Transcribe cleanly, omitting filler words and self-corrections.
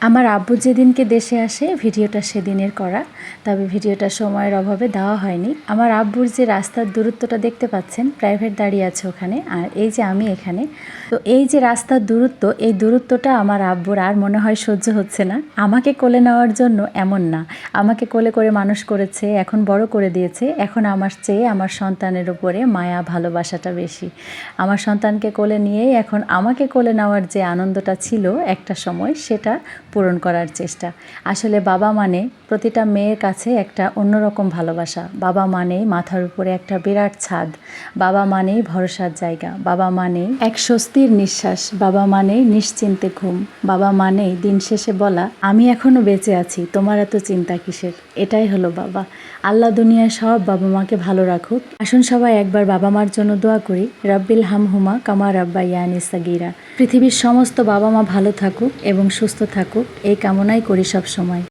আমার আব্বু যেদিনকে দেশে আসে ভিডিওটা সেদিনের করা, তবে ভিডিওটা সময়ের অভাবে দেওয়া হয়নি। আমার আব্বুর যে রাস্তার দূরত্বটা দেখতে পাচ্ছেন, প্রাইভেট দাঁড়িয়ে আছে ওখানে, আর এই যে আমি এখানে। তো এই যে রাস্তার দূরত্ব, এই দূরত্বটা আমার আব্বুর আর মনে হয় সহ্য হচ্ছে না। আমাকে কোলে নেওয়ার জন্য এমন না, আমাকে কোলে করে মানুষ করেছে, এখন বড় করে দিয়েছে। এখন আমার চেয়ে আমার সন্তানের উপরে মায়া ভালোবাসাটা বেশি। আমার সন্তানকে কোলে নিয়েই এখন আমাকে কোলে নেওয়ার যে আনন্দটা ছিল একটা সময়, সেটা পূরণ করার চেষ্টা। আসলে বাবা মানে প্রতিটা মেয়ের কাছে একটা অন্যরকম ভালোবাসা। বাবা মানেই মাথার উপরে একটা বিরাট ছাদ, বাবা মানেই ভরসার জায়গা, বাবা মানেই এক স্বস্তির নিঃশ্বাস, বাবা মানেই নিশ্চিন্তে ঘুম, বাবা মানেই দিন শেষে বলা আমি এখনো বেঁচে আছি, তোমার এত চিন্তা কিসের। এটাই হলো বাবা। আল্লাহ দুনিয়ায় সব বাবা মাকে ভালো রাখুক। আসুন সবাই একবার বাবা মার জন্য দোয়া করি। রাব্বিল হামহুমা কামা রাব্বায়ানি সাগীরা। পৃথিবীর সমস্ত বাবা মা ভালো থাকুক এবং সুস্থ থাকুক, এই কামনাই করি সব সময়।